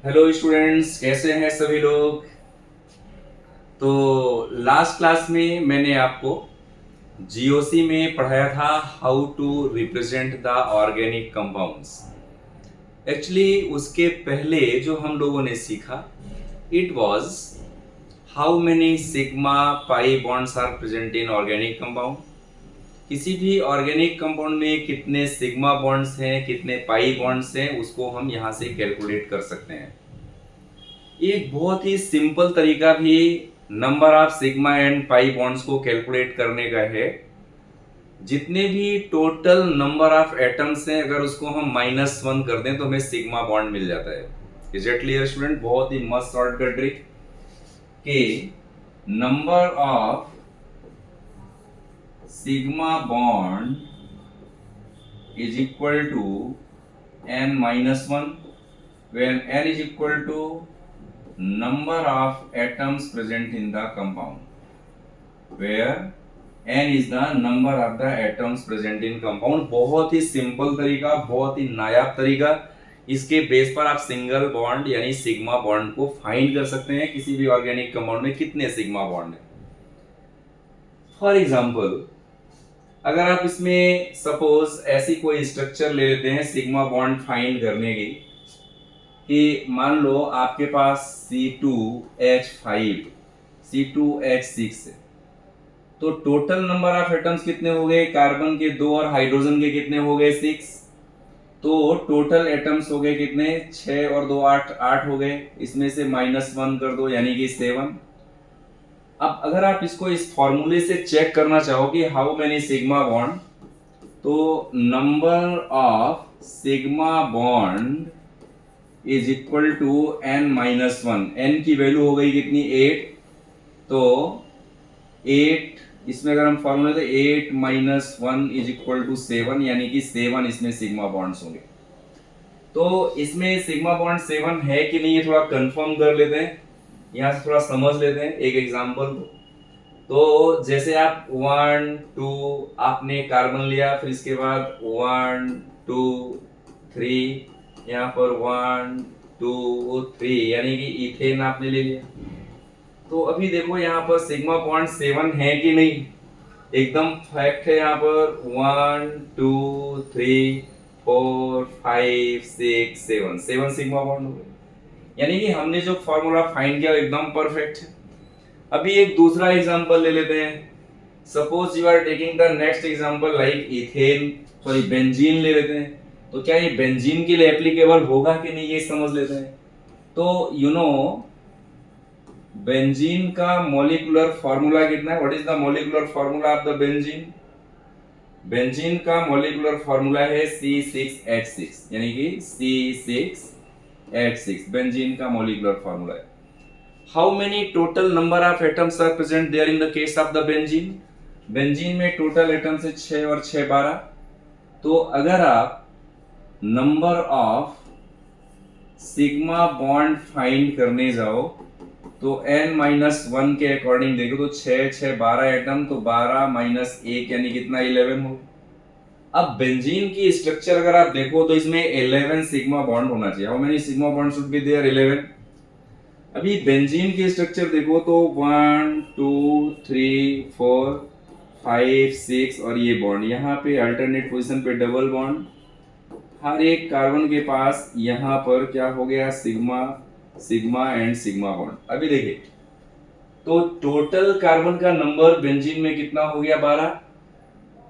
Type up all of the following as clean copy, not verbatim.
Hello students, कैसे हैं सभी लोग। तो लास्ट क्लास में मैंने आपको जीओसी में पढ़ाया था how to represent the organic compounds. Actually उसके पहले जो हम लोगों ने सीखा it was how many sigma pi bonds are present in organic compound. किसी भी ऑर्गेनिक कंपाउंड में कितने सिग्मा बॉन्ड्स हैं, कितने पाई बॉन्ड्स हैं, उसको हम यहाँ से कैलकुलेट कर सकते हैं। एक बहुत ही सिंपल तरीका भी number of sigma and pi bonds को कैलकुलेट करने का है। जितने भी टोटल नंबर ऑफ एटम्स हैं, अगर उसको हम -1 कर दें तो हमें सिग्मा बॉन्ड मिल जाता है। Is it clear student? बहुत ही मस्त शॉर्टकट ट्रिक कि number of sigma bond is equal to n-1 when n is equal to number of atoms present in the compound where n is the number of the atoms present in compound। बहुत ही simple तरीका, बहुत ही नायाब तरीका। इसके base पर आप single bond यानी sigma bond को find कर सकते हैं। किसी भी ऑर्गेनिक कंपाउंड में कितने सिग्मा बॉन्ड है। फॉर एग्जांपल, अगर आप इसमें सपोज ऐसी कोई स्ट्रक्चर ले लेते हैं सिग्मा बॉन्ड फाइंड करने की, कि मान लो आपके पास C2H5 C2H6 है, तो टोटल नंबर ऑफ एटम्स कितने हो गए? कार्बन के 2 और हाइड्रोजन के कितने हो गए? 6। तो टोटल एटम्स हो गए कितने? 6 और 2 8 हो गए। इसमें से -1 कर दो यानी कि 7। अब अगर आप इसको इस फॉर्मूले से चेक करना चाहो कि हाउ मेनी सिग्मा बॉन्ड, तो number of sigma bond is equal to n-1। n की वैल्यू हो गई कितनी? 8। तो 8 इसमें अगर हम फॉर्मूला तो 8 - 1 इज इक्वल टू 7, यानी कि 7 इसमें सिग्मा बॉन्ड्स होंगे। तो इसमें सिग्मा बॉन्ड 7 है कि नहीं, ये थोड़ा कंफर्म कर लेते हैं। यहां से थोड़ा समझ लेते हैं एक एग्जांपल को। तो जैसे आप 1 2 आपने कार्बन लिया, फिर इसके बाद 1 2 3, यहाँ पर 1 2 3 यानी कि इथेन आपने ले लिया। तो अभी देखो यहाँ पर सिग्मा बॉन्ड 7 है कि नहीं, एकदम फैक्ट है। यहाँ पर 1 2 3 4 5 6 7 सिग्मा बॉन्ड हो गए, यानी कि हमने जो फॉर्मूला फाइंड किया एकदम परफेक्ट है। अभी एक दूसरा एग्जांपल ले लेते हैं। Suppose you are taking the next example like ethane, sorry benzene ले लेते हैं। तो क्या ये बेंजीन के लिए एप्लीकेबल होगा कि नहीं, ये समझ लेते हैं। तो यू नो बेंजीन का मॉलिक्यूलर फार्मूला कितना है? What is the molecular formula of the benzene? Benzene का मॉलिक्यूलर फार्मूला है C6H6, यानी कि C6H6 बेंजीन का मॉलिक्यूलर फार्मूला है। How many total number of atoms are present there in the case of the benzene? Benzene में total atoms है 6 और 6 12। तो अगर आप number of sigma bond find करने जाओ तो n-1 के अकॉर्डिंग देखो तो 6 6 12 एटम, तो 12 - 1 यानी कितना? 11 हो। अब बेंजीन की स्ट्रक्चर अगर आप देखो तो इसमें 11 सिग्मा बॉन्ड होना चाहिए। How many sigma bond should be there? 11। अभी बेंजीन की स्ट्रक्चर देखो तो 1 2 3 4 5 6 और ये बॉन्ड यहाँ पे अल्टरनेट पोजीशन पे डबल बॉन्ड। हर एक कार्बन के पास यहाँ पर क्या हो गया? Sigma sigma and sigma bond. अभी देखिए तो टोटल कार्बन का नंबर बेंजीन में कितना हो गया? 12।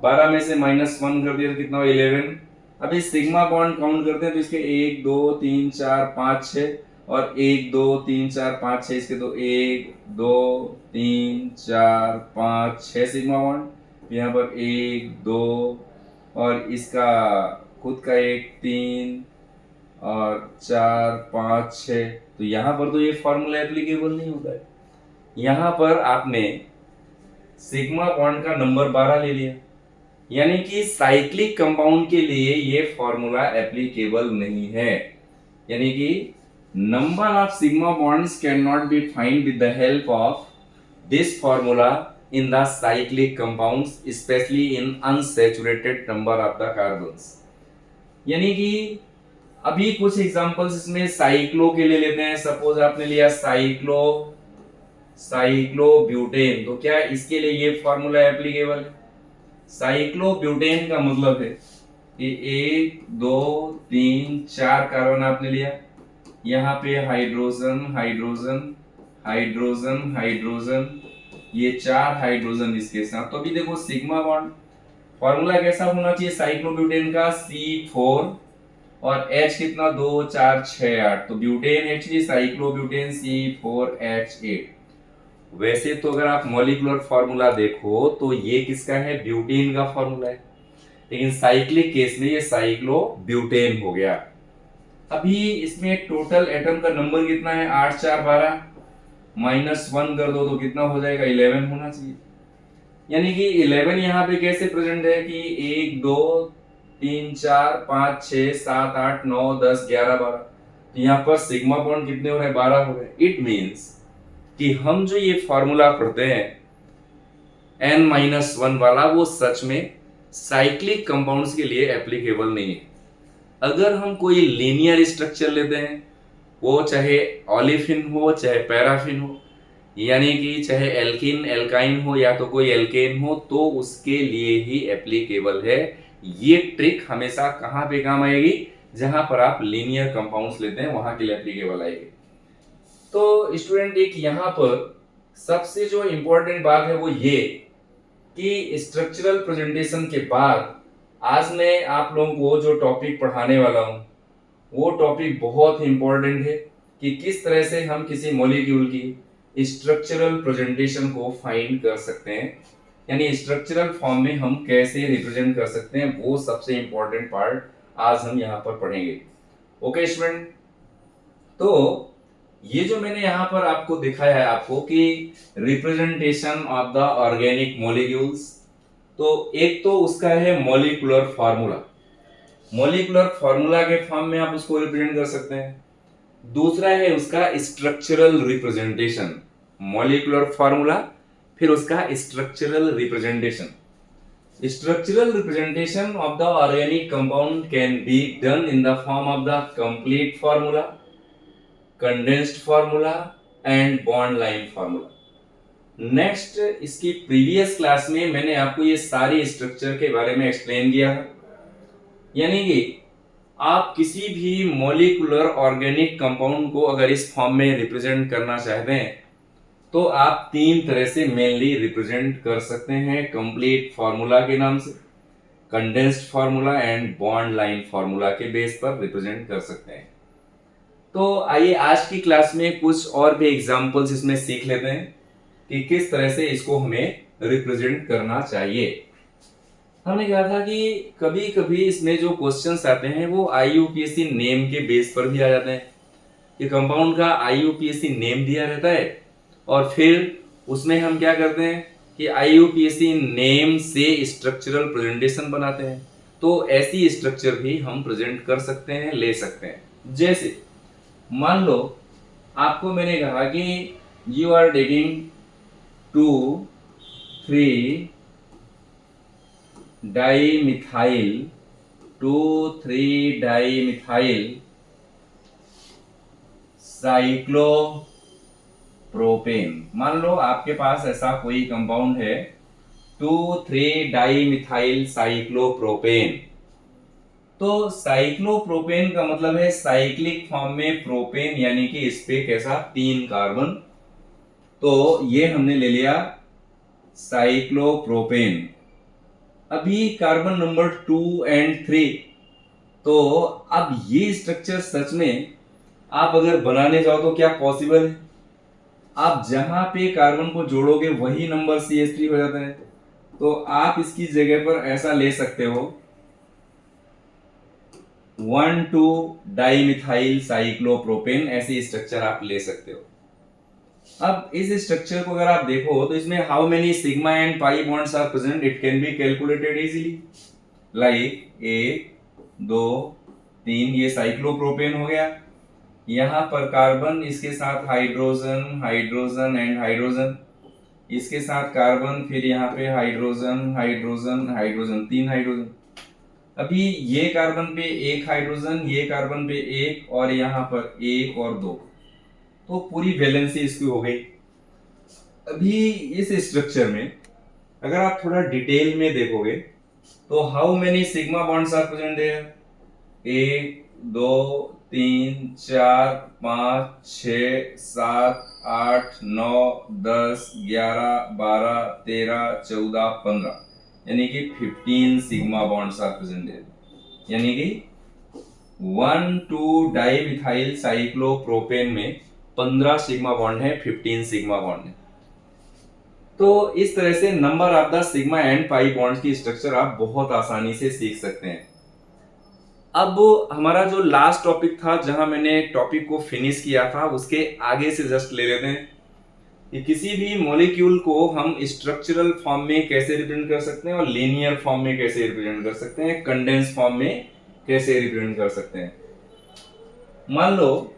12 में से -1 कर दिया तो कितना? 11। अभी सिग्मा बॉन्ड काउंट करते हैं तो इसके 1 2 3 4 5 6 और 1 2 3 4 5 6, इसके तो 1 2 3 4 5 6 सिग्मा बॉन्ड। यहाँ पर 1 2 और इसका खुद का 1 3 और 4 5 6। तो यहाँ पर तो ये फॉर्मूला एप्लीकेबल नहीं होता है। यहाँ पर आपने सिग्मा बॉन्ड का नंबर 12 ले लिया, यानी कि साइक्लिक कंपाउंड के लिए ये फॉर्मूला एप्लीकेबल नहीं है। यानी कि number of sigma bonds can not be find with the help of this formula in the cyclic compounds, specially in unsaturated number of the carbons. यानी कि अभी कुछ एग्जांपल्स इसमें साइक्लो के लिए लेते हैं। सपोज आपने लिया साइक्लोब्यूटेन, तो क्या इसके लिए ये फॉर्मूला एप्लीकेबल है? साइक्लोब्यूटेन का मतलब है कि 1 2 3 4 कार्बन आपने लिया, यहाँ पे हाइड्रोजन हाइड्रोजन हाइड्रोजन हाइड्रोजन, ये 4 हाइड्रोजन इसके साथ। तो अभी देखो सिग्मा बॉन्ड फॉर्मूला कैसा होना चाहिए साइक्लोब्यूटेन का? C4 और H कितना 2 4 6 8, तो ब्यूटेन H साइक्लोब्यूटेन C4H8। वैसे तो अगर आप मॉलिक्यूलर फॉर्मूला देखो तो ये किसका है? ब्यूटेन का फॉर्मूला है, लेकिन साइक्लिक केस में ये साइक्लोब्यूटेन हो गया। अभी इसमें टोटल एटम का नंबर कितना है? 8 4 12, -1 कर दो तो कितना हो जाएगा? 11 होना चाहिए। यानी कि 11 यहाँ पे कैसे प्रेजेंट है कि 1 2 3 4 5 6 7 8 9 10 11 12, तो यहाँ पर सिग्मा बॉन्ड कितने हो रहे हैं? 12 हो रहे हैं। इट मीन्स कि हम जो ये फॉर्मूला पढ़ते हैं n-1 वाला, वो सच में साइक्लिक कंपाउंड्स के लिए एप्लीकेबल नहीं है। अगर हम कोई लीनियर स्ट्रक्चर लेते हैं, वो चाहे ओलेफिन हो चाहे पैराफिन हो, यानी कि चाहे एल्किन एल्काइन हो या तो कोई एल्केन हो, तो उसके लिए ही एप्लीकेबल है। ये ट्रिक हमेशा कहां पे काम आएगी? जहां पर आप लीनियर कंपाउंड्स लेते हैं वहां के लिए एप्लीकेबल आएगी। तो स्टूडेंट एक यहाँ पर सबसे जो इंपॉर्टेंट बात है वो ये कि स्ट्रक्चरल प्रेजेंटेशन के बाद आज मैं आप लोगों को जो टॉपिक पढ़ाने वाला हूं वो टॉपिक बहुत इंपॉर्टेंट है कि किस तरह से हम किसी मॉलिक्यूल की स्ट्रक्चरल प्रेजेंटेशन को फाइंड कर सकते हैं, यानी स्ट्रक्चरल फॉर्म में हम कैसे रिप्रेजेंट कर सकते हैं, वो सबसे इंपॉर्टेंट पार्ट आज हम यहाँ पर पढ़ेंगे। ओके स्टूडेंट, तो ये जो मैंने यहाँ पर आपको दिखाया है आपको कि representation of the organic molecules, तो एक तो उसका है मॉलिक्यूलर फार्मूला, मॉलिक्यूलर फार्मूला के फॉर्म में आप उसको रिप्रेजेंट कर सकते हैं। दूसरा है उसका स्ट्रक्चरल रिप्रेजेंटेशन, मॉलिक्यूलर फार्मूला फिर उसका structural representation. Structural representation of the organic compound can be done in the form of the complete formula, condensed formula and bond line formula. Next इसकी प्रीवियस क्लास में मैंने आपको ये सारी structure के बारे में एक्सप्लेन किया है, यानी कि आप किसी भी मॉलिक्यूलर ऑर्गेनिक कंपाउंड को अगर इस फॉर्म में रिप्रेजेंट करना चाहते हैं तो आप 3 तरह से मेनली रिप्रेजेंट कर सकते हैं, कंप्लीट फार्मूला के नाम से, condensed formula and bond line formula के बेस पर रिप्रेजेंट कर सकते हैं। तो आइए आज की क्लास में कुछ और भी एग्जांपल्स इसमें सीख लेते हैं कि किस तरह से इसको हमें रिप्रेजेंट करना चाहिए। हमने कहा था कि कभी कभी इसमें जो क्वेश्चंस आते हैं वो IUPAC नेम के बेस पर भी आ जाते हैं, कि कंपाउंड का IUPAC नेम दिया रहता है और फिर उसमें हम क्या करते हैं कि IUPAC नेम से स्ट्रक्चरल प्रेजेंटेशन बनाते हैं। तो ऐसी स्ट्रक्चर भी हम प्रेजेंट कर सकते हैं, ले सकते हैं। जैसे मान लो आपको मैंने कहा कि you are taking 2 3 dimethyl 2,3 dimethyl cyclopropane. मान लो आपके पास ऐसा कोई कंपाउंड है 2,3 डाइमिथाइल साइक्लोप्रोपेन। तो साइक्लोप्रोपेन का मतलब है साइक्लिक फॉर्म में प्रोपेन, यानी कि इस पे कैसा 3 कार्बन, तो ये हमने ले लिया साइक्लोप्रोपेन। अभी कार्बन नंबर 2 और 3, तो अब ये स्ट्रक्चर सच में आप अगर बनाने जाओ तो क्या पॉसिबल है? आप जहां पे कार्बन को जोड़ोगे वही नंबर CH3 हो जाता है, तो आप इसकी जगह पर ऐसा ले सकते हो 1,2 डाइमिथाइल साइक्लोप्रोपेन, ऐसी स्ट्रक्चर आप ले सकते हो। अब इस स्ट्रक्चर को अगर आप देखो तो इसमें how many sigma and pi bonds are present, it can be calculated easily, like 1 2 3, ये साइक्लोप्रोपेन हो गया। यहाँ पर कार्बन, इसके साथ हाइड्रोजन हाइड्रोजन एंड हाइड्रोजन, इसके साथ कार्बन, फिर यहाँ पे हाइड्रोजन हाइड्रोजन हाइड्रोजन, 3 हाइड्रोजन। अभी ये कार्बन पे एक हाइड्रोजन, ये कार्बन पे एक, और यहाँ पर एक और दो, तो पूरी वैलेंसी इसकी हो गई। अभी इस स्ट्रक्चर में अगर आप थोड़ा डिटेल में देखोगे तो how many sigma bonds are present there? एक, दो, तीन, चार, पाँच, छ, सात, आठ, नौ, 10, 11, 12, 13, 14, 15, यानी कि 15 sigma bonds are present there. यानी कि 1,2 डाइमिथाइल साइक्लोप्रोपेन में 15 सिग्मा बॉन्ड है, 15 सिग्मा बॉन्ड है। तो इस तरह से number of the sigma and pi bonds की स्ट्रक्चर आप बहुत आसानी से सीख सकते हैं। अब हमारा जो लास्ट टॉपिक था, जहां मैंने टॉपिक को फिनिश किया था, उसके आगे से जस्ट ले लेते हैं कि किसी भी मॉलिक्यूल को हम स्ट्रक्चरल फॉर्म में कैसे रिप्रेजेंट कर सकते हैं और लीनियर फॉर्म में कैसे रिप्रेजेंट कर सकते हैं, कंडेंस फॉर्म में कैसे रिप्रेजेंट कर सकते हैं। मान लो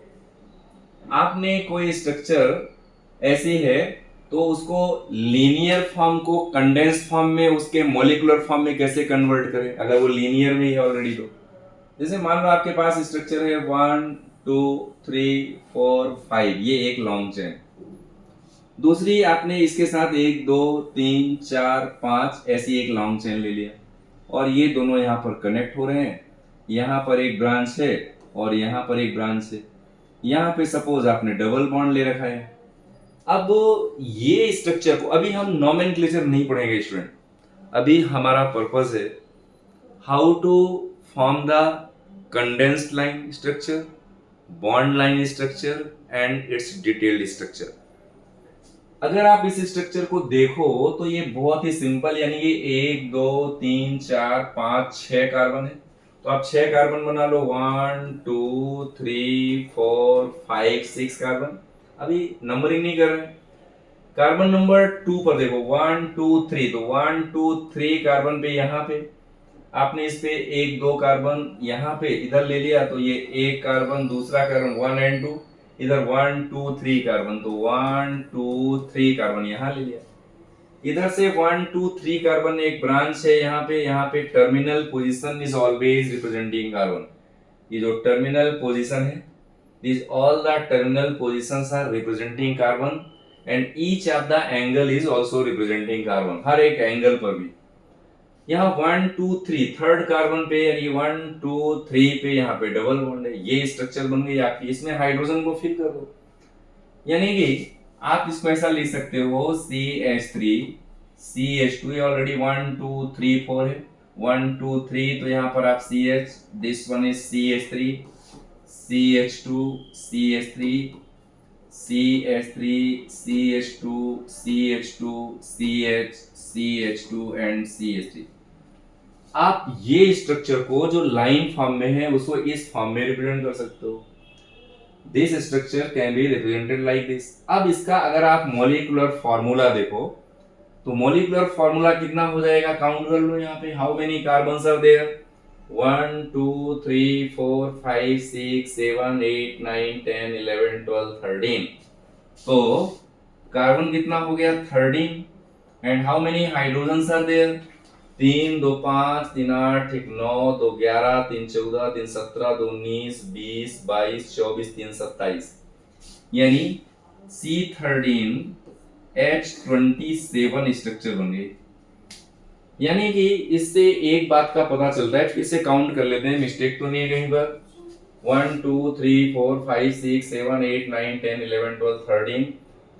आपने कोई स्ट्रक्चर ऐसी है, तो उसको लीनियर फॉर्म को कंडेंस फॉर्म में, उसके मॉलिक्यूलर फॉर्म में कैसे कन्वर्ट करें, अगर वो लीनियर में है ऑलरेडी। तो जैसे मान लो आपके पास स्ट्रक्चर है 1 2 3 4 5, ये एक लॉन्ग चेन। दूसरी आपने इसके साथ 1 2 3 4 5 ऐसी एक लॉन्ग चेन ले लिया, और ये दोनों यहाँ पर कनेक्ट हो रहे हैं। यहाँ पर एक ब्रांच है और यहाँ पर एक ब्रांच है। यहाँ पे सपोज आपने डबल बॉन्ड ले रखा है। अब ये स्ट्रक्चर को अभी हम नॉमेनक्लेचर नहीं पढ़ेंगे स्टूडेंट, अभी हमारा पर्पस है how to form the condensed line structure, bond line structure and its detailed structure. अगर आप इस स्ट्रक्चर को देखो तो ये बहुत ही सिंपल, यानी कि 1 2 3 4 5 6 कार्बन है। तो आप 6 कार्बन बना लो, 1 2 3 4 5 6 कार्बन। अभी नंबरिंग नहीं कर रहे। कार्बन नंबर 2 पर देखो, 1 2 3, तो 1 2 3 कार्बन पे यहाँ पे आपने इस पे 1 2 कार्बन यहाँ पे इधर ले लिया, तो ये एक कार्बन, दूसरा कार्बन 1 एंड 2, इधर 1 2 3 कार्बन, तो 1 2 3 कार्बन यहाँ ले लिया। इधर से 1 2 3 कार्बन एक ब्रांच है यहाँ पे terminal position is always representing carbon. ये जो टर्मिनल पोजीशन है, these all the terminal positions are representing carbon and each of the angle is also representing carbon। हर एक एंगल पर भी यहाँ 1 2 3 थर्ड कार्बन पे, यानी 1 2 3 पे यहाँ पे डबल बॉन्ड है। ये स्ट्रक्चर बन गई आपकी। इसमें हाइड्रोजन को फिल कर दो, यानी कि आप इसको ऐसा लिख सकते हो CH3 CH2, ये ऑलरेडी 1 2 3 4 है, 1 2 3, तो यहाँ पर आप CH, this one is CH3 CH2 CH3 CH3 CH2 CH2 CH CH2 and CH3। आप ये स्ट्रक्चर को जो लाइन फॉर्म में है उसको इस फॉर्म में रिप्रेजेंट कर सकते हो। This structure can be represented like this. अब इसका अगर आप मॉलिक्यूलर फार्मूला देखो तो मॉलिक्यूलर फार्मूला कितना हो जाएगा, काउंट कर लो यहाँ पे, how many carbons are there, 1 2 3 4 5 6 7 8 9 10 11 12 13। तो कार्बन कितना हो गया, 13। And how many hydrogens are there, 3 2 5 3 8 1 9 2 11 3 14 3 17 2 19 20 22 24 3 27, यानी C13 H27 स्ट्रक्चर बन गई। यानी कि इससे एक बात का पता चलता है, फिर से काउंट कर लेते हैं, मिस्टेक तो नहीं है कहीं पर। 1 2 3 4 5 6 7 8 9 10 11 12 13,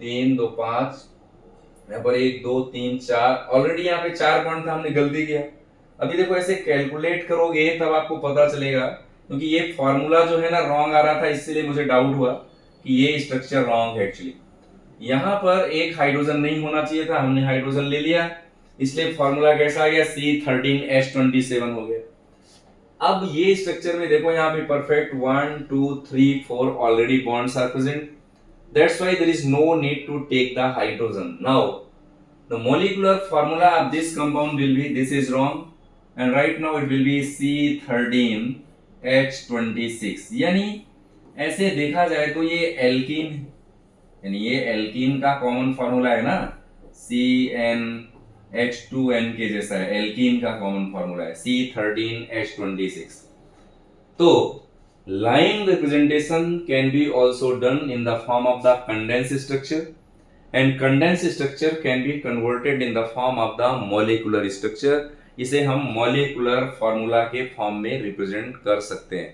3 2 5, यहाँ पर 1 2 3 4, ऑलरेडी यहाँ पे 4 पॉइंट था, हमने गलती किया। अभी देखो ऐसे कैलकुलेट करोगे तब आपको पता चलेगा, क्योंकि ये फॉर्मूला जो है ना रॉन्ग आ रहा था, इसलिए मुझे डाउट हुआ कि ये स्ट्रक्चर रॉन्ग है एक्चुअली। यहाँ पर एक हाइड्रोजन नहीं होना चाहिए था, हमने हाइड्रोजन ले लिया, इसलिए फॉर्मूला कैसा आ गया, C13H27 हो गया। अब ये स्ट्रक्चर में देखो यहाँ पे perfect 1 2 3 4 already bonds are present, that's why there is no need to take the hydrogen. Now the molecular formula of this compound will be, this is wrong and right now it will be C13H26। यानी ऐसे देखा जाए तो ये alkene है, यानी ये alkene का कॉमन फॉर्मूला है ना, CN H2N के जैसा है, एल्कीन का कॉमन फॉर्मूला है C13H26। तो line representation can be also done in the form of the condensed structure, and condensed structure can be converted in the form of the molecular structure। इसे हम molecular formula के form में represent कर सकते हैं।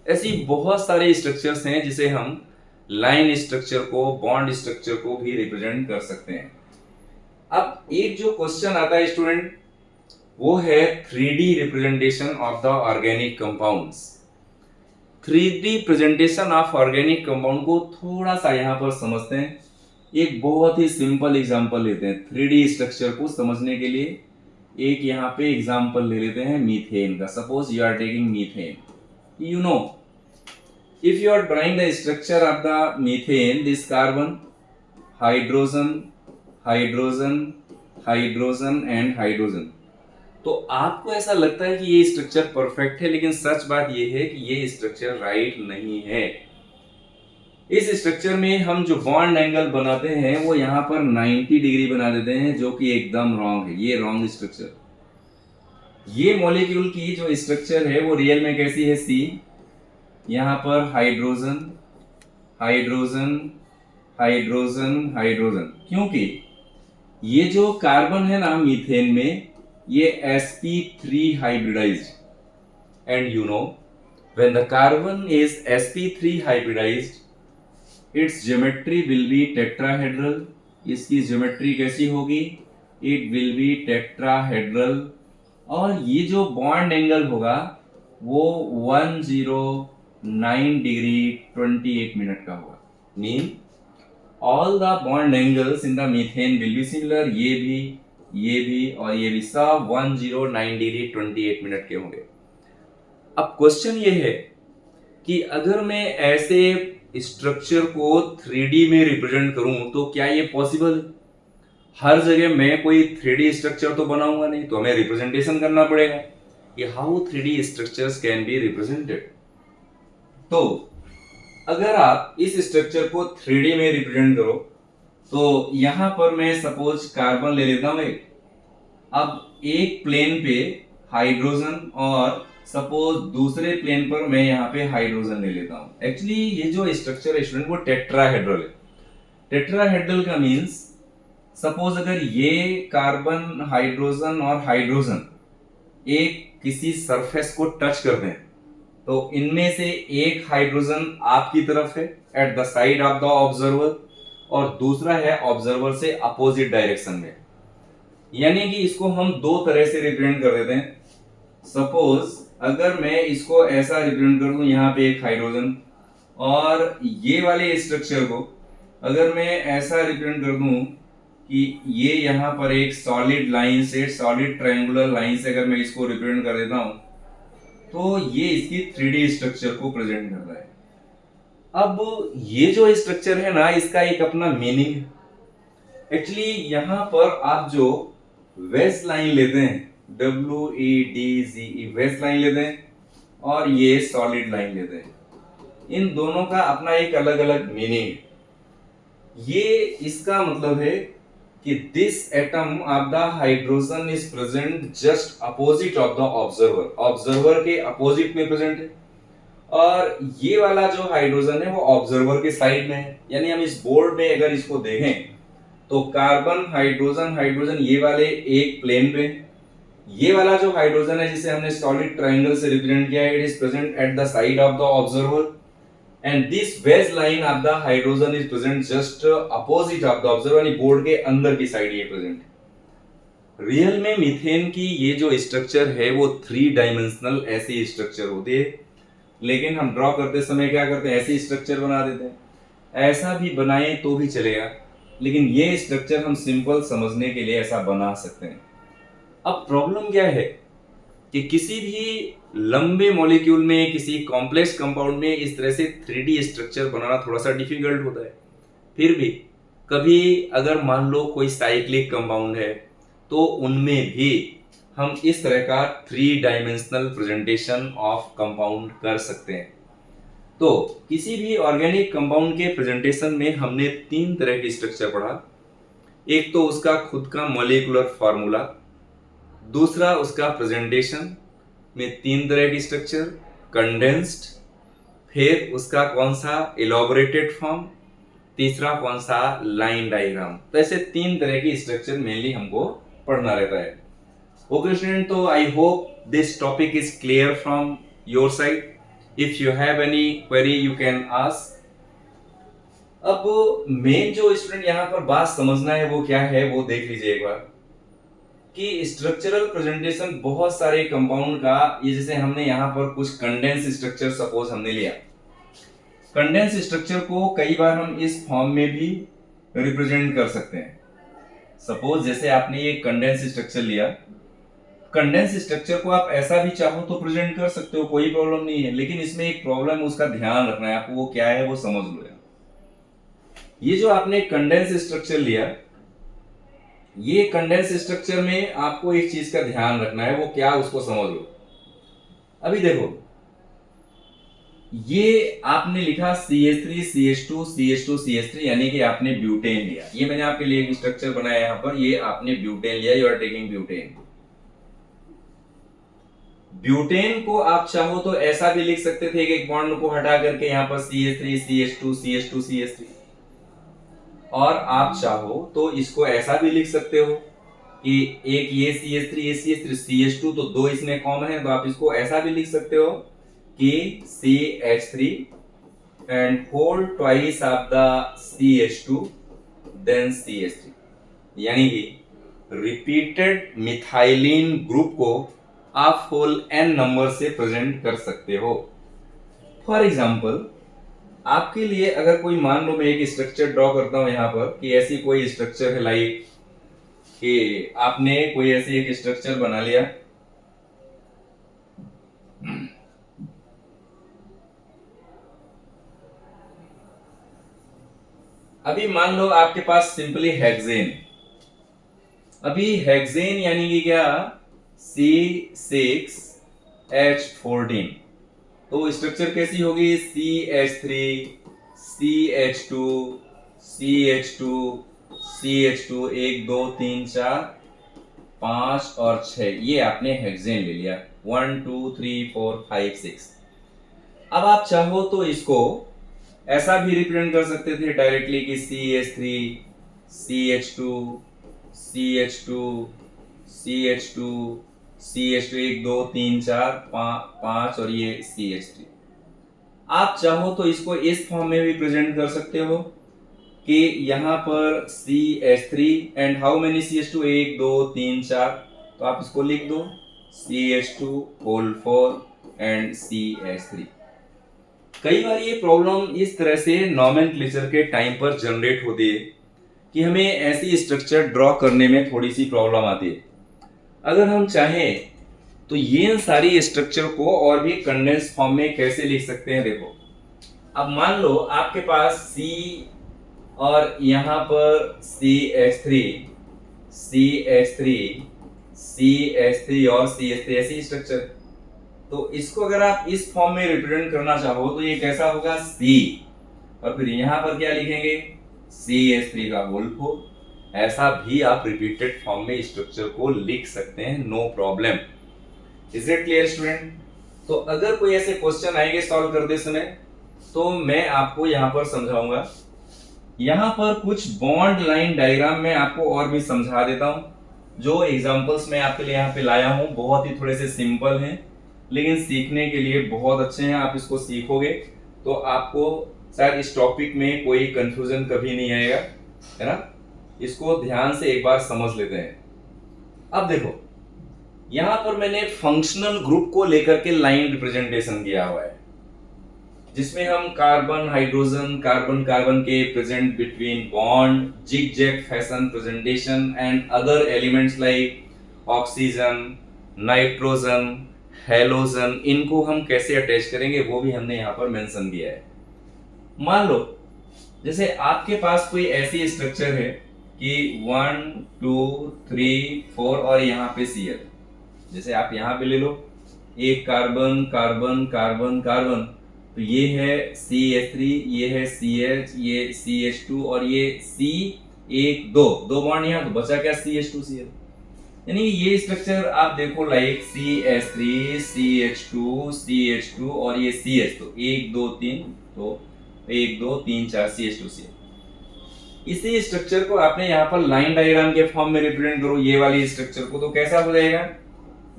ऐसी बहुत सारे स्ट्रक्चर्स हैं जिसे हम लाइन स्ट्रक्चर को, बॉन्ड स्ट्रक्चर को भी रिप्रेजेंट कर सकते हैं। अब एक जो क्वेश्चन आता है स्टूडेंट, वो है 3D representation of the organic compounds. 3D presentation of organic compound को थोड़ा सा यहाँ पर समझते हैं। एक बहुत ही सिंपल एग्जांपल लेते हैं 3D स्ट्रक्चर को समझने के लिए। एक यहाँ पे एग्जांपल ले लेते हैं मीथेन का। Suppose you are taking methane, you know, if you are drawing the structure of the methane, this carbon, hydrogen, hydrogen, hydrogen and hydrogen, तो आपको ऐसा लगता है कि ये स्ट्रक्चर परफेक्ट है, लेकिन सच बात ये है कि ये स्ट्रक्चर राइट नहीं है। इस स्ट्रक्चर में हम जो बॉन्ड एंगल बनाते हैं वो यहाँ पर 90 डिग्री बना देते हैं, जो कि एकदम रॉन्ग है। ये रॉन्ग स्ट्रक्चर। ये मॉलिक्यूल की जो स्ट्रक्चर है वो रियल में कैसी है? सी, यहाँ पर हाइड्रोजन, हाइड्रोजन, हाइड्रोजन, हाइड्रोजन, क्योंकि ये जो कार्बन है ना मीथेन में, ये sp3 hybridized, and you know, when the carbon is sp3 hybridized, its geometry will be tetrahedral। इसकी ज्योमेट्री कैसी होगी? It will be tetrahedral। और ये जो बॉन्ड एंगल होगा वो 109 डिग्री 28 मिनट का होगा। Mean all the bond angles in the methane will be similar. ये भी और ये भी सब 109 डिग्री 28 मिनट के होंगे। अब क्वेश्चन ये है कि अगर मैं ऐसे स्ट्रक्चर को 3D में रिप्रेजेंट करूं तो क्या ये पॉसिबल है? हर जगह मैं कोई 3D स्ट्रक्चर तो बनाऊंगा नहीं, तो हमें रिप्रेजेंटेशन करना पड़ेगा कि how 3D structures can be represented. तो अगर आप इस स्ट्रक्चर को 3D में रिप्रेजेंट करो तो यहां पर मैं सपोज कार्बन ले लेता हूं एक। अब एक प्लेन पे हाइड्रोजन और सपोज दूसरे प्लेन पर मैं यहाँ पे हाइड्रोजन ले लेता हूं। एक्चुअली ये जो स्ट्रक्चर है स्टूडेंट वो टेट्राहेड्रल है। टेट्राहेड्रल का मींस सपोज अगर ये कार्बन, हाइड्रोजन और हाइड्रोजन एक किसी सरफेस को टच करते हैं तो इनमें से एक हाइड्रोजन आपकी तरफ है eight the side of the observer, और दूसरा है ऑब्जर्वर से अपोजिट डायरेक्शन में। यानी कि इसको हम दो तरह से रिप्रेजेंट कर देते हैं। सपोज अगर मैं इसको ऐसा रिप्रेजेंट कर दूं, यहाँ पे एक हाइड्रोजन, और ये वाले स्ट्रक्चर को अगर मैं ऐसा रिप्रेजेंट कर दूं कि ये यहाँ पर एक सॉलिड लाइन से, सॉलिड ट्रायंगुलर लाइन से अगर मैं इसको रिप्रेजेंट कर देता हूं तो ये इसकी 3D स्ट्रक्चर को प्रेजेंट करता है। अब ये जो स्ट्रक्चर है ना, इसका एक अपना मीनिंग है। एक्चुअली यहां पर आप जो वेज लाइन लेते हैं, WEDZE वेज लाइन लेते हैं, और ये सॉलिड लाइन लेते हैं, इन दोनों का अपना एक अलग अलग मीनिंग है। ये इसका मतलब है कि this atom of the hydrogen is present just opposite of the observer. Observer के अपोजिट में प्रेजेंट है, और ये वाला जो हाइड्रोजन है वो ऑब्जर्वर के साइड में है। यानी हम इस बोर्ड में अगर इसको देखें तो कार्बन, हाइड्रोजन, हाइड्रोजन ये वाले एक प्लेन पे, ये वाला जो हाइड्रोजन है जिसे हमने सॉलिड ट्रायंगल से रिप्रेजेंट किया है, it is present at the side of the observer, and this wedge line of the hydrogen is present just opposite of the observer, यानी बोर्ड के अंदर की साइड ये प्रेजेंट है। रियल में मीथेन की ये जो स्ट्रक्चर है वो 3 डायमेंशनल ऐसी स्ट्रक्चर होती है, लेकिन हम ड्रॉ करते समय क्या करते हैं? ऐसी स्ट्रक्चर बना देते हैं। ऐसा भी बनाएं तो भी चलेगा, लेकिन ये स्ट्रक्चर हम सिंपल समझने के लिए ऐसा बना सकते हैं। अब प्रॉब्लम क्या है कि किसी भी लंबे मॉलिक्यूल में, किसी कॉम्प्लेक्स कंपाउंड में इस तरह से 3D स्ट्रक्चर बनाना थोड़ा सा डिफिकल्ट होता है। फिर भी कभी अगर मान लो कोई साइक्लिक कंपाउंड है तो उनमें भी हम इस तरह का 3 डायमेंशनल प्रेजेंटेशन ऑफ कंपाउंड कर सकते हैं। तो किसी भी ऑर्गेनिक कंपाउंड के प्रेजेंटेशन में हमने 3 तरह की स्ट्रक्चर पढ़ा। एक तो उसका खुद का मॉलिक्यूलर फार्मूला, दूसरा उसका प्रेजेंटेशन में 3 तरह की स्ट्रक्चर, कंडेंस्ड, फिर उसका कौन सा इलॉबरेटेड फॉर्म, तीसरा कौन सा लाइन डायग्राम। तो ऐसे 3 तरह की स्ट्रक्चर मेनली हमको पढ़ना रहता है। ओके स्टूडेंट, तो I hope this topic is clear from your side. If you have any query you can ask. अब मेन जो स्टूडेंट यहाँ पर बात समझना है वो क्या है, वो देख लीजिए एक बार कि स्ट्रक्चरल प्रेजेंटेशन बहुत सारे कंपाउंड का, ये जैसे हमने यहाँ पर कुछ कंडेंस स्ट्रक्चर सपोज हमने लिया, कंडेंस स्ट्रक्चर को कई बार हम इस फॉर्म में भी रिप्रेजेंट कर सकते हैं। सपोज जैसे आपने ये कंडेंस स्ट्रक्चर लिया, कंडेंस स्ट्रक्चर को आप ऐसा भी चाहो तो प्रेजेंट कर सकते हो, कोई प्रॉब्लम नहीं है, लेकिन इसमें एक प्रॉब्लम है, उसका ध्यान रखना है आपको, वो क्या है वो समझ लो। ये जो आपने कंडेंस स्ट्रक्चर लिया, ये कंडेंस स्ट्रक्चर में आपको एक चीज का ध्यान रखना है, वो क्या उसको समझ लो। अभी देखो, ये आपने लिखा CH3 CH2 CH2 CH3, यानी कि आपने ब्यूटेन लिया। ये मैंने आपके लिए एक स्ट्रक्चर बनाया यहां पर, ये आपने ब्यूटेन लिया, you are taking butane. Butane को आप चाहो तो ऐसा भी लिख सकते थे कि एक बॉन्ड को हटा करके यहां पर CH3 CH2 CH2 CH3, और आप चाहो तो इसको ऐसा भी लिख सकते हो कि एक ये CH3 ये CH3 CH2 तो 2 इसमें कॉमन है, तो आप इसको ऐसा भी लिख सकते हो कि CH3 and whole twice of the CH2 then CH3, यानी कि रिपीटेड मिथाइलिन ग्रुप को आप होल n नंबर से प्रेजेंट कर सकते हो। फॉर एग्जाम्पल, आपके लिए अगर कोई, मान लो मैं एक स्ट्रक्चर ड्रॉ करता हूं यहां पर कि ऐसी कोई स्ट्रक्चर है, लाइक कि आपने कोई ऐसी एक स्ट्रक्चर बना लिया, अभी मान लो आपके पास सिंपली हेक्सेन, अभी हेक्सेन यानी कि क्या, C6H14, तो स्ट्रक्चर कैसी होगी, CH3 CH2 CH2 CH2 1 2 3 4 5 और 6, ये आपने हेक्सेन ले लिया, 1 2 3 4 5 6। अब आप चाहो तो इसको ऐसा भी रिप्रेजेंट कर सकते थे डायरेक्टली कि CH3 CH2 CH2 CH2 CH2 1 2 3 4 5 और ये CH3। आप चाहो तो इसको इस फॉर्म में भी प्रेजेंट कर सकते हो कि यहां पर CH3 and how many CH2 1 2 3 4, तो आप इसको लिख दो CH2 होल 4 एंड CH3। कई बार ये प्रॉब्लम इस तरह से नॉमेनक्लेचर के टाइम पर जनरेट होती है कि हमें ऐसी स्ट्रक्चर ड्रॉ करने में थोड़ी सी प्रॉब्लम आती है। अगर हम चाहें तो ये सारी स्ट्रक्चर को और भी कंडेंस फॉर्म में कैसे लिख सकते हैं, देखो। अब मान लो आपके पास C और यहां पर CH3 CH3 CH3 और CH3 ऐसी स्ट्रक्चर, तो इसको अगर आप इस फॉर्म में रिप्रेजेंट करना चाहो तो ये कैसा होगा, C और फिर यहां पर क्या लिखेंगे, CH3 का होल 4। ऐसा भी आप रिपीटेड फॉर्म में स्ट्रक्चर को लिख सकते हैं, no problem. Is it clear student? तो अगर कोई ऐसे क्वेश्चन आएंगे सॉल्व करते समय, तो मैं आपको यहां पर समझाऊंगा। यहां पर कुछ बॉन्ड लाइन डायग्राम में आपको और भी समझा देता हूं। जो एग्जांपल्स मैं आपके लिए यहां पे लाया हूं बहुत ही थोड़े से सिंपल हैं, लेकिन सीखने के लिए बहुत अच्छे हैं। आप इसको सीखोगे तो आपको शायद इस टॉपिक में कोई कंफ्यूजन कभी नहीं आएगा, है ना। इसको ध्यान से एक बार समझ लेते हैं। अब देखो, यहां पर मैंने फंक्शनल ग्रुप को लेकर के लाइन रिप्रेजेंटेशन किया हुआ है, जिसमें हम कार्बन हाइड्रोजन कार्बन कार्बन के present between bond, zigzag fashion presentation and other elements like oxygen, nitrogen, halogen, इनको हम कैसे अटैच करेंगे वो भी हमने यहाँ पर मेंशन किया है। मान लो जैसे आपके पास कोई ऐसी स्ट्रक्चर है कि 1 2 3 4 और यहाँ पे Cl, जैसे आप यहाँ पे ले लो एक कार्बन कार्बन कार्बन कार्बन, तो ये है CH3, ये है CH, ये CH2 और ये C एक दो दो बॉन्ड यहाँ, तो बचा क्या CH2Cl। यानी ये स्ट्रक्चर आप देखो लाइक CH3 CH2 CH2 और ये CH, तो 1 2 3, तो 1 2 3 4 CH2Cl। इसी स्ट्रक्चर को आपने यहाँ पर लाइन डायग्राम के फॉर्म में रिप्रेजेंट करो ये वाली स्ट्रक्चर को, तो कैसा हो जाएगा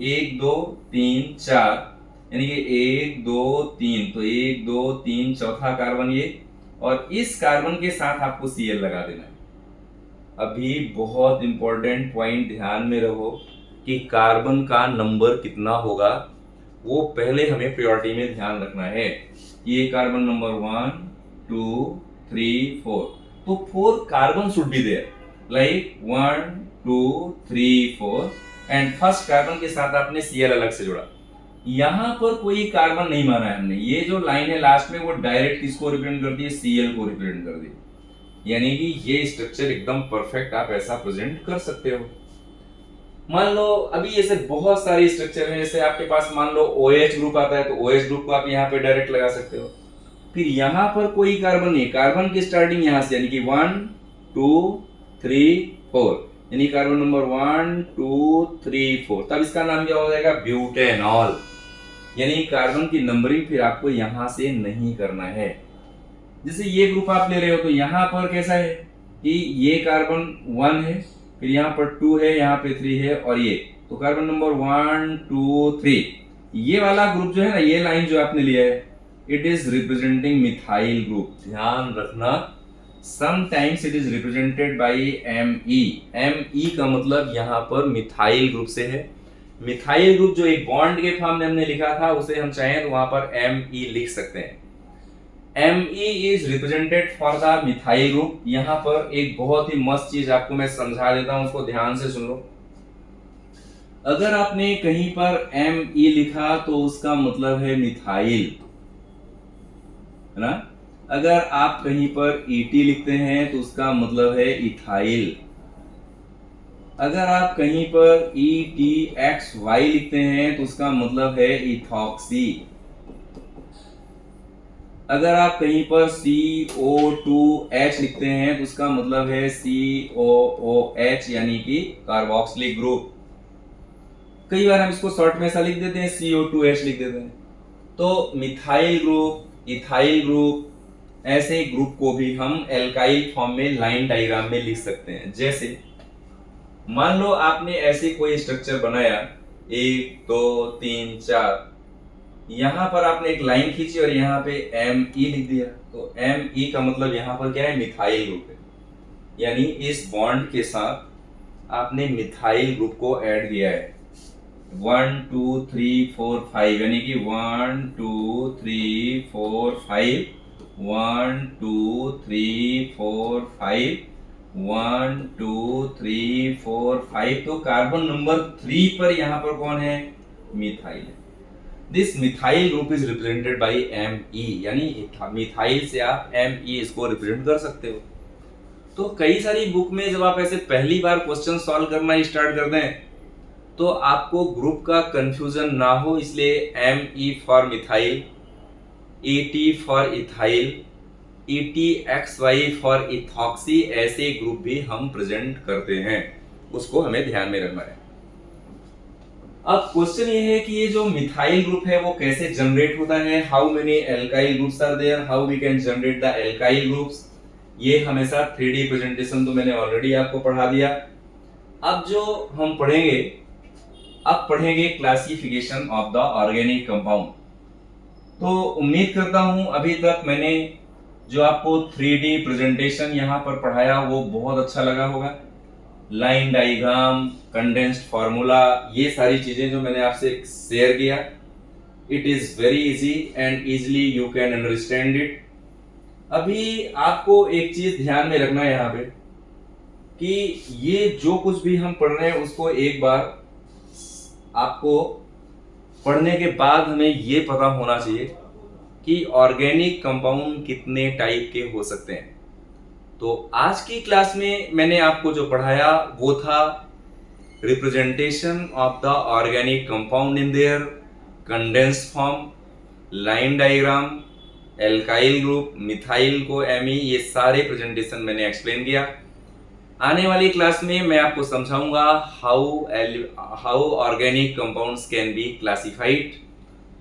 1 2 3 4, यानी कि 1 2 3, तो 1 2 3 चौथा कार्बन ये, और इस कार्बन के साथ आपको Cl लगा देना है। अभी बहुत इंपॉर्टेंट पॉइंट ध्यान में रहो कि कार्बन का नंबर कितना होगा वो पहले हमें प्रायोरिटी में ध्यान रखना है। ये कार्बन नंबर 1 2 3 4, तो 4 carbon should be there, like 1 2 3 4, and first carbon के साथ आपने Cl अलग से जोड़ा। यहां पर कोई कार्बन नहीं माना है हमने, ये जो लाइन है लास्ट में वो डायरेक्ट किसको रिप्रेजेंट करती है, Cl को रिप्रेजेंट कर दी। यानी कि ये स्ट्रक्चर एकदम परफेक्ट आप ऐसा प्रेजेंट कर सकते हो। मान लो अभी ऐसे बहुत सारे स्ट्रक्चर हैं, जैसे आपके पास मान लो OH ग्रुप आता है, तो OH ग्रुप को आप यहाँ पे डायरेक्ट लगा सकते हो। फिर यहाँ पर कोई कार्बन नहीं, कार्बन की स्टार्टिंग यहाँ से, यानी कि 1 2 3 4, यानी कार्बन नंबर 1 2 3 4, तब इसका नाम क्या हो जाएगा, ब्यूटेनॉल। यानी कार्बन की नंबरिंग फिर आपको यहाँ से नहीं करना है। जैसे ये ग्रुप आप ले रहे हो, तो यहाँ पर कैसा है कि ये कार्बन 1 है, फिर यहाँ पर 2 है, यहाँ पे 3 है, और ये, तो कार्बन नंबर 1 2 3, ये वाला ग्रुप जो है ना, ये लाइन जो आपने लिया है, it is representing methyl group. ध्यान रखना, sometimes it is represented by Me। Me का मतलब यहाँ पर मिथाइल ग्रुप से है। मिथाइल ग्रुप जो एक बॉन्ड के फॉर्म में हमने लिखा था, उसे हम चाहें तो वहां पर Me लिख सकते हैं। Me is represented for the methyl group. यहाँ पर एक बहुत ही मस्त चीज आपको मैं समझा देता हूं, उसको ध्यान से सुन लो। अगर आपने कहीं पर Me लिखा तो उसका मतलब है मिथाइल, है ना। अगर आप कहीं पर Et लिखते हैं तो उसका मतलब है इथाइल। अगर आप कहीं पर ETXY लिखते हैं तो उसका मतलब है इथॉक्सी। अगर आप कहीं पर CO2H लिखते हैं तो उसका मतलब है COOH, यानी कि कार्बोक्सिलिक ग्रुप। कई बार हम इसको शॉर्ट में ऐसा लिख देते हैं, CO2H लिख देते हैं। तो मिथाइल ग्रुप, इथाइल ग्रुप, ऐसे ग्रुप को भी हम एल्काइल फॉर्म में लाइन डायग्राम में लिख सकते हैं। जैसे मान लो आपने ऐसे कोई स्ट्रक्चर बनाया 1 2 3 4, यहां पर आपने एक लाइन खींची और यहाँ पे Me लिख दिया, तो Me का मतलब यहाँ पर क्या है, मिथाइल ग्रुप है। यानी इस बॉन्ड के साथ आपने मिथाइल ग्रुप को ऐड किया है। 1 2 3 4 5, यानी कि 1 2 3 4 5, 1 2 3 4 5, 1 2 3 4 5, तो कार्बन नंबर 3 पर यहाँ पर कौन है, मिथाइल है। This methyl group is represented by Me, यानी मिथाइल से आप Me इसको रिप्रेजेंट कर सकते हो। तो कई सारी बुक में जब आप ऐसे पहली बार क्वेश्चन सॉल्व करना स्टार्ट कर दें तो आपको ग्रुप का कंफ्यूजन ना हो, इसलिए Me for methyl, Et for ethyl, ETXY for ethoxy, ऐसे ग्रुप भी हम प्रेजेंट करते हैं, उसको हमें ध्यान में रखना है। अब क्वेश्चन ये है कि ये जो मिथाइल ग्रुप है वो कैसे जनरेट होता है, how many alkyl groups are there, how we can generate the alkyl groups. ये हमेशा 3D प्रेजेंटेशन तो मैंने ऑलरेडी आपको पढ़ा दिया। अब जो हम पढ़ेंगे, अब पढ़ेंगे classification of the organic compound. तो उम्मीद करता हूं अभी तक मैंने जो आपको 3D प्रेजेंटेशन यहाँ पर पढ़ाया वो बहुत अच्छा लगा होगा। लाइन डायग्राम, कंडेंस्ड फार्मूला, ये सारी चीजें जो मैंने आपसे शेयर किया, it is very easy and easily you can understand it. अभी आपको एक चीज ध्यान में रखना है यहाँ पे कि ये जो कुछ भी हम पढ़ रहे हैं उसको एक बार आपको पढ़ने के बाद हमें ये पता होना चाहिए कि ऑर्गेनिक कंपाउंड कितने टाइप के हो सकते हैं। तो आज की क्लास में मैंने आपको जो पढ़ाया वो था representation of the organic compound in their condensed form, line diagram, alkyl group, methyl को Me, ये सारे प्रेजेंटेशन मैंने एक्सप्लेन किया। आने वाली क्लास में मैं आपको समझाऊंगा how organic compounds can be classified.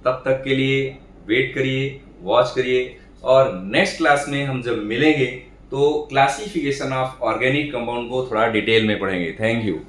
तब तक के लिए वेट करिए, वॉच करिए, और नेक्स्ट क्लास में हम जब मिलेंगे तो क्लासिफिकेशन ऑफ ऑर्गेनिक कंपाउंड को थोड़ा डिटेल में पढ़ेंगे। Thank you.